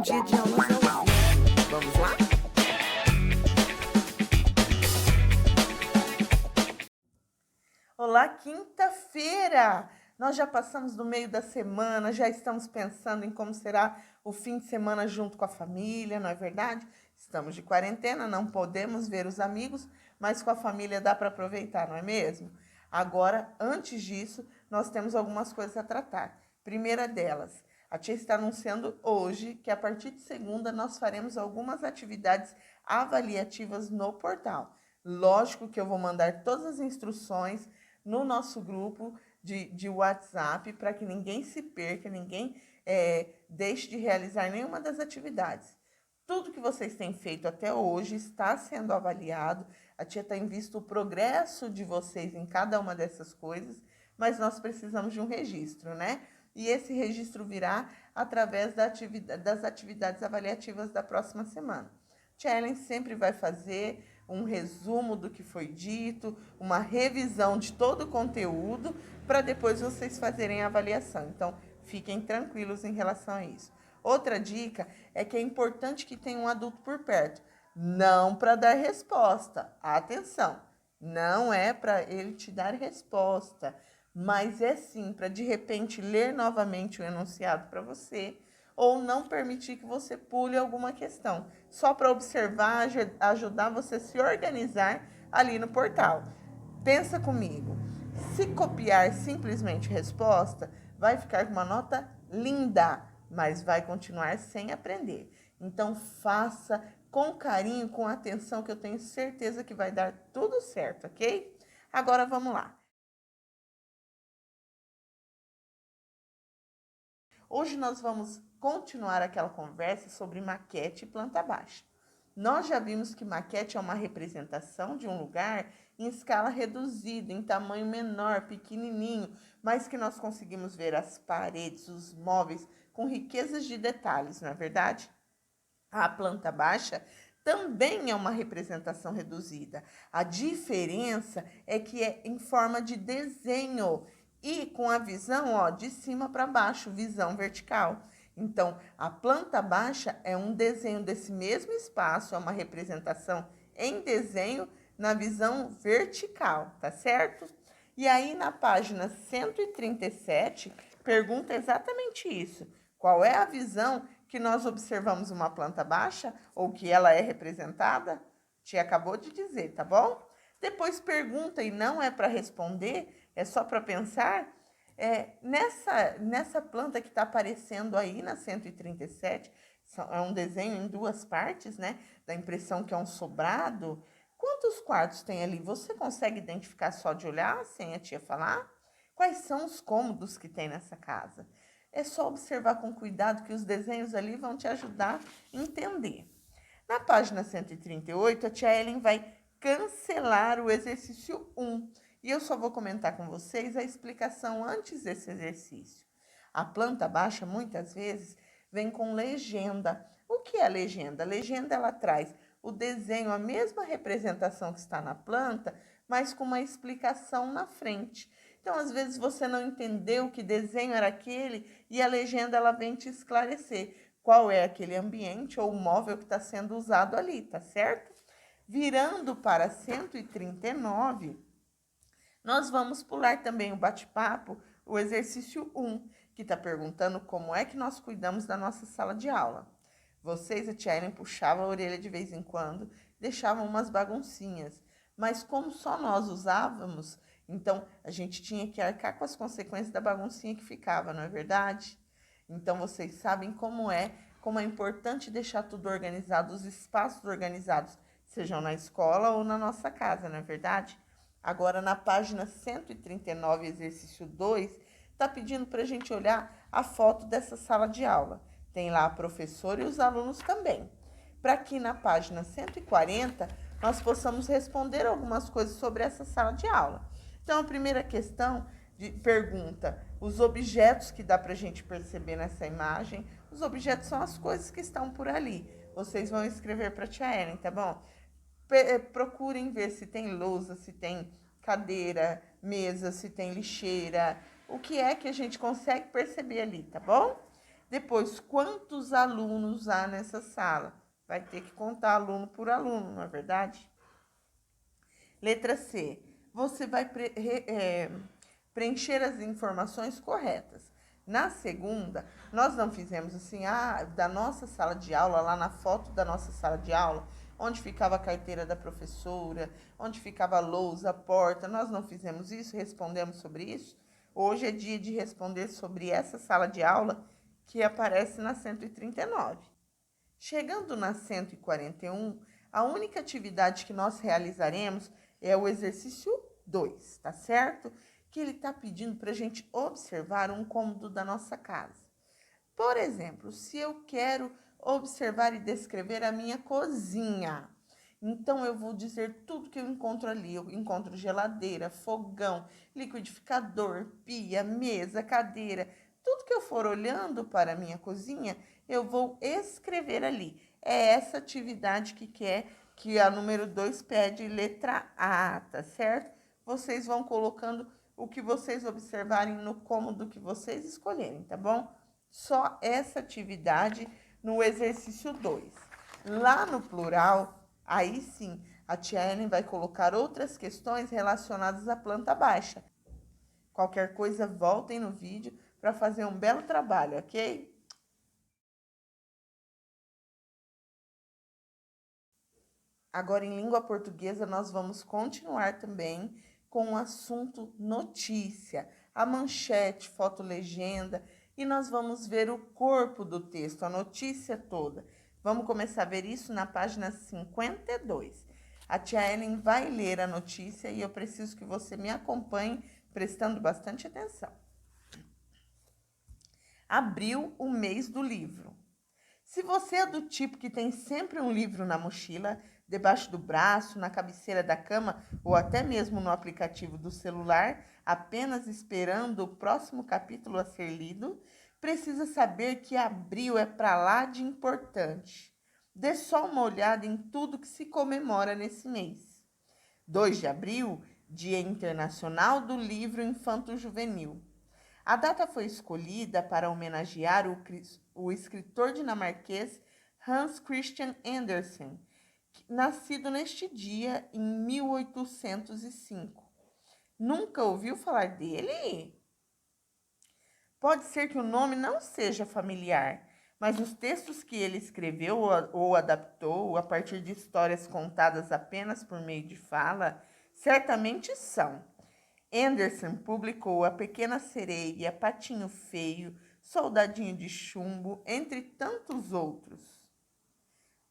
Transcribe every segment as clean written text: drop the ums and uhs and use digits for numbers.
dia de aulas ao vivo. Vamos lá? Olá, quinta-feira! Nós já passamos do meio da semana, já estamos pensando em como será o fim de semana junto com a família, não é verdade? Estamos de quarentena, não podemos ver os amigos, mas com a família dá para aproveitar, não é mesmo? Agora, antes disso, nós temos algumas coisas a tratar. Primeira delas, a tia está anunciando hoje que a partir de segunda nós faremos algumas atividades avaliativas no portal. Lógico que eu vou mandar todas as instruções no nosso grupo de WhatsApp para que ninguém se perca, ninguém deixe de realizar nenhuma das atividades. Tudo que vocês têm feito até hoje está sendo avaliado. A tia tem visto o progresso de vocês em cada uma dessas coisas, mas nós precisamos de um registro, né? E esse registro virá através das atividades avaliativas da próxima semana. Tia Ellen sempre vai fazer um resumo do que foi dito, uma revisão de todo o conteúdo, para depois vocês fazerem a avaliação. Então, fiquem tranquilos em relação a isso. Outra dica é que é importante que tenha um adulto por perto, não para dar resposta. Atenção, não é para ele te dar resposta, mas é sim para de repente ler novamente o enunciado para você, ou não permitir que você pule alguma questão, só para observar, ajudar você a se organizar ali no portal. Pensa comigo, se copiar simplesmente resposta, vai ficar com uma nota linda, mas vai continuar sem aprender. Então faça com carinho, com atenção, que eu tenho certeza que vai dar tudo certo, ok? Agora vamos lá. Hoje nós vamos continuar aquela conversa sobre maquete e planta baixa. Nós já vimos que maquete é uma representação de um lugar em escala reduzida, em tamanho menor, pequenininho, mas que nós conseguimos ver as paredes, os móveis com riquezas de detalhes, não é verdade? A planta baixa também é uma representação reduzida. A diferença é que é em forma de desenho e com a visão, ó, de cima para baixo, visão vertical. Então, a planta baixa é um desenho desse mesmo espaço, é uma representação em desenho na visão vertical, tá certo? E aí, na página 137, pergunta exatamente isso. Qual é a visão que nós observamos uma planta baixa ou que ela é representada? Tia acabou de dizer, tá bom? Depois pergunta, e não é para responder, é só para pensar. Nessa planta que está aparecendo aí na 137, é um desenho em duas partes, né? Da impressão que é um sobrado. Quantos quartos tem ali? Você consegue identificar só de olhar, sem a tia falar? Quais são os cômodos que tem nessa casa? É só observar com cuidado que os desenhos ali vão te ajudar a entender. Na página 138, a tia Ellen vai cancelar o exercício 1. E eu só vou comentar com vocês a explicação antes desse exercício. A planta baixa, muitas vezes, vem com legenda. O que é legenda? A legenda, ela traz o desenho, a mesma representação que está na planta, mas com uma explicação na frente. Então, às vezes, você não entendeu que desenho era aquele e a legenda ela vem te esclarecer qual é aquele ambiente ou móvel que está sendo usado ali, tá certo? Virando para 139, nós vamos pular também o bate-papo, o exercício 1, que está perguntando como é que nós cuidamos da nossa sala de aula. Vocês, a tia Ellen puxava a orelha de vez em quando, deixavam umas baguncinhas, mas como só nós usávamos, então a gente tinha que arcar com as consequências da baguncinha que ficava, não é verdade? Então vocês sabem como é importante deixar tudo organizado, os espaços organizados, sejam na escola ou na nossa casa, não é verdade? Agora, na página 139, exercício 2, está pedindo para a gente olhar a foto dessa sala de aula. Tem lá a professora e os alunos também. Para que na página 140 nós possamos responder algumas coisas sobre essa sala de aula. Então, a primeira questão pergunta os objetos que dá para a gente perceber nessa imagem. Os objetos são as coisas que estão por ali. Vocês vão escrever para a tia Ellen, tá bom? Procurem ver se tem lousa, se tem cadeira, mesa, se tem lixeira. O que é que a gente consegue perceber ali, tá bom? Depois, quantos alunos há nessa sala? Vai ter que contar aluno por aluno, não é verdade? Letra C. Você vai preencher as informações corretas. Na segunda, nós não fizemos assim, da nossa sala de aula, lá na foto da nossa sala de aula, onde ficava a carteira da professora, onde ficava a lousa, a porta, nós não fizemos isso, respondemos sobre isso. Hoje é dia de responder sobre essa sala de aula que aparece na 139. Chegando na 141, a única atividade que nós realizaremos é o exercício 2, tá certo? Que ele está pedindo para a gente observar um cômodo da nossa casa. Por exemplo, se eu quero observar e descrever a minha cozinha, então eu vou dizer tudo que eu encontro ali. Eu encontro geladeira, fogão, liquidificador, pia, mesa, cadeira. Tudo que eu for olhando para a minha cozinha, eu vou escrever ali. É essa atividade que a número 2 pede, letra A, tá certo? Vocês vão colocando o que vocês observarem no cômodo que vocês escolherem, tá bom? Só essa atividade no exercício 2. Lá no plural, aí sim, a tia Ellen vai colocar outras questões relacionadas à planta baixa. Qualquer coisa, voltem no vídeo para fazer um belo trabalho, ok? Agora, em língua portuguesa, nós vamos continuar também com o assunto notícia, a manchete, foto-legenda, e nós vamos ver o corpo do texto, a notícia toda. Vamos começar a ver isso na página 52. A tia Ellen vai ler a notícia e eu preciso que você me acompanhe, prestando bastante atenção. Abril, o mês do livro. Se você é do tipo que tem sempre um livro na mochila, debaixo do braço, na cabeceira da cama ou até mesmo no aplicativo do celular, apenas esperando o próximo capítulo a ser lido, precisa saber que abril é para lá de importante. Dê só uma olhada em tudo que se comemora nesse mês. 2 de abril, Dia Internacional do Livro Infanto-Juvenil. A data foi escolhida para homenagear o escritor dinamarquês Hans Christian Andersen, nascido neste dia em 1805. Nunca ouviu falar dele? Pode ser que o nome não seja familiar, mas os textos que ele escreveu ou adaptou a partir de histórias contadas apenas por meio de fala, certamente são. Andersen publicou A Pequena Sereia, Patinho Feio, Soldadinho de Chumbo, entre tantos outros.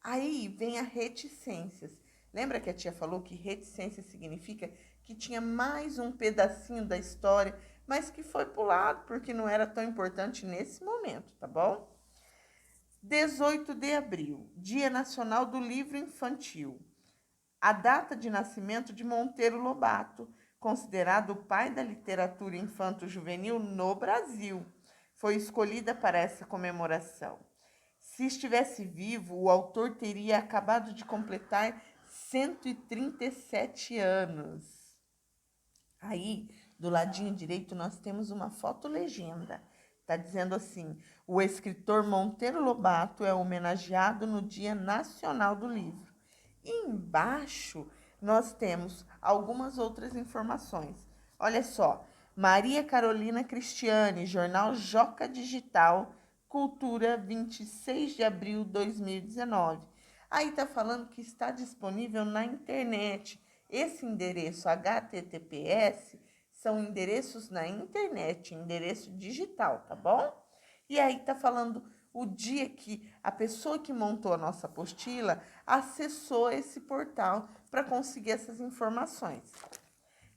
Aí vem a reticências. Lembra que a tia falou que reticência significa que tinha mais um pedacinho da história, mas que foi pulado porque não era tão importante nesse momento, tá bom? 18 de abril, Dia Nacional do Livro Infantil. A data de nascimento de Monteiro Lobato, considerado o pai da literatura infanto-juvenil no Brasil, foi escolhida para essa comemoração. Se estivesse vivo, o autor teria acabado de completar 137 anos. Aí, do ladinho direito, nós temos uma foto-legenda. Está dizendo assim: o escritor Monteiro Lobato é homenageado no Dia Nacional do Livro. E embaixo nós temos algumas outras informações. Olha só, Maria Carolina Cristiane, Jornal Joca Digital, Cultura, 26 de abril de 2019. Aí está falando que está disponível na internet. Esse endereço HTTPS são endereços na internet, endereço digital, tá bom? E aí está falando o dia que a pessoa que montou a nossa apostila acessou esse portal para conseguir essas informações.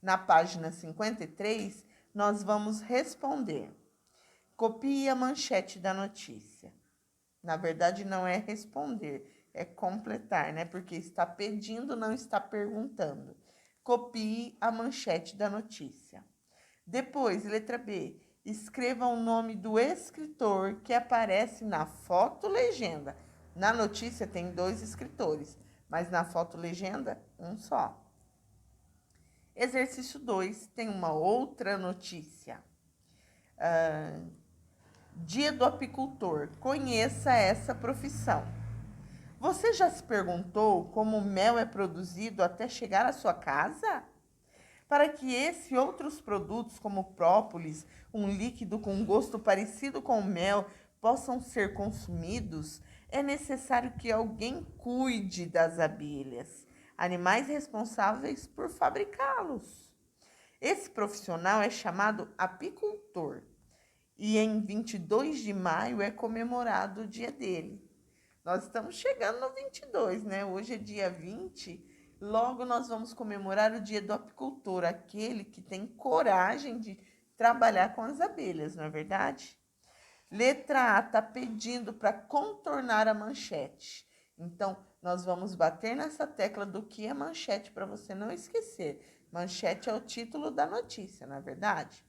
Na página 53, nós vamos responder. Copie a manchete da notícia. Na verdade, não é responder, é completar, né? Porque está pedindo, não está perguntando. Copie a manchete da notícia. Depois, letra B. Escreva o nome do escritor que aparece na foto-legenda. Na notícia tem 2 escritores, mas na foto-legenda, um só. Exercício 2 tem uma outra notícia. Dia do apicultor. Conheça essa profissão. Você já se perguntou como o mel é produzido até chegar à sua casa? Para que esse e outros produtos, como própolis, um líquido com gosto parecido com o mel, possam ser consumidos, é necessário que alguém cuide das abelhas, animais responsáveis por fabricá-los. Esse profissional é chamado apicultor e em 22 de maio é comemorado o dia dele. Nós estamos chegando no 22, né? Hoje é dia 20. Logo nós vamos comemorar o dia do apicultor, aquele que tem coragem de trabalhar com as abelhas, não é verdade? Letra A está pedindo para contornar a manchete. Então, nós vamos bater nessa tecla do que é manchete para você não esquecer. Manchete é o título da notícia, não é verdade?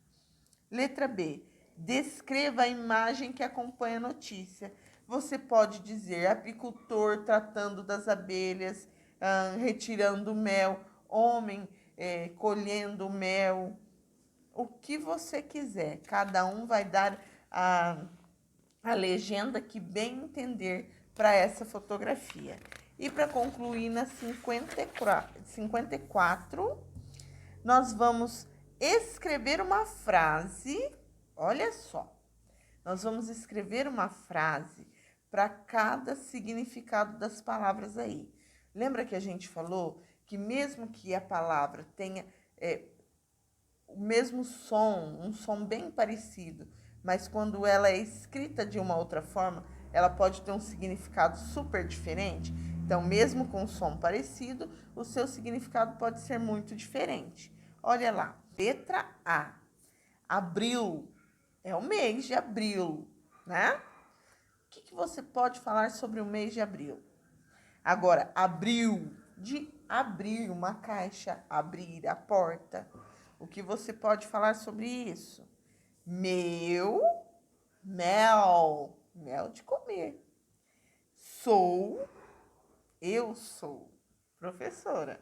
Letra B. Descreva a imagem que acompanha a notícia. Você pode dizer apicultor tratando das abelhas, retirando o mel, homem colhendo mel, o que você quiser. Cada um vai dar a legenda que bem entender para essa fotografia. E para concluir, na 54, nós vamos escrever uma frase. Olha só, nós vamos escrever uma frase para cada significado das palavras aí. Lembra que a gente falou que mesmo que a palavra tenha o mesmo som, um som bem parecido, mas quando ela é escrita de uma outra forma, ela pode ter um significado super diferente. Então, mesmo com um som parecido, o seu significado pode ser muito diferente. Olha lá, letra A. Abril é o mês de abril, né? O que você pode falar sobre o mês de abril? Agora, abril, de abrir uma caixa, abrir a porta. O que você pode falar sobre isso? Mel, mel de comer. Eu sou professora.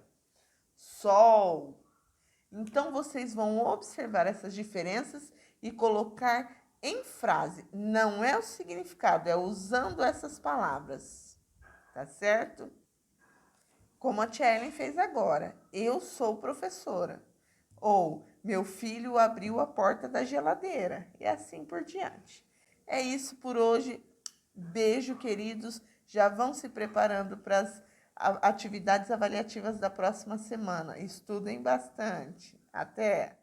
Sol. Então, vocês vão observar essas diferenças e colocar em frase. Não é o significado, é usando essas palavras. Tá certo? Como a tia Ellen fez agora. Eu sou professora. Ou, meu filho abriu a porta da geladeira. E assim por diante. É isso por hoje. Beijo, queridos. Já vão se preparando para as atividades avaliativas da próxima semana. Estudem bastante. Até!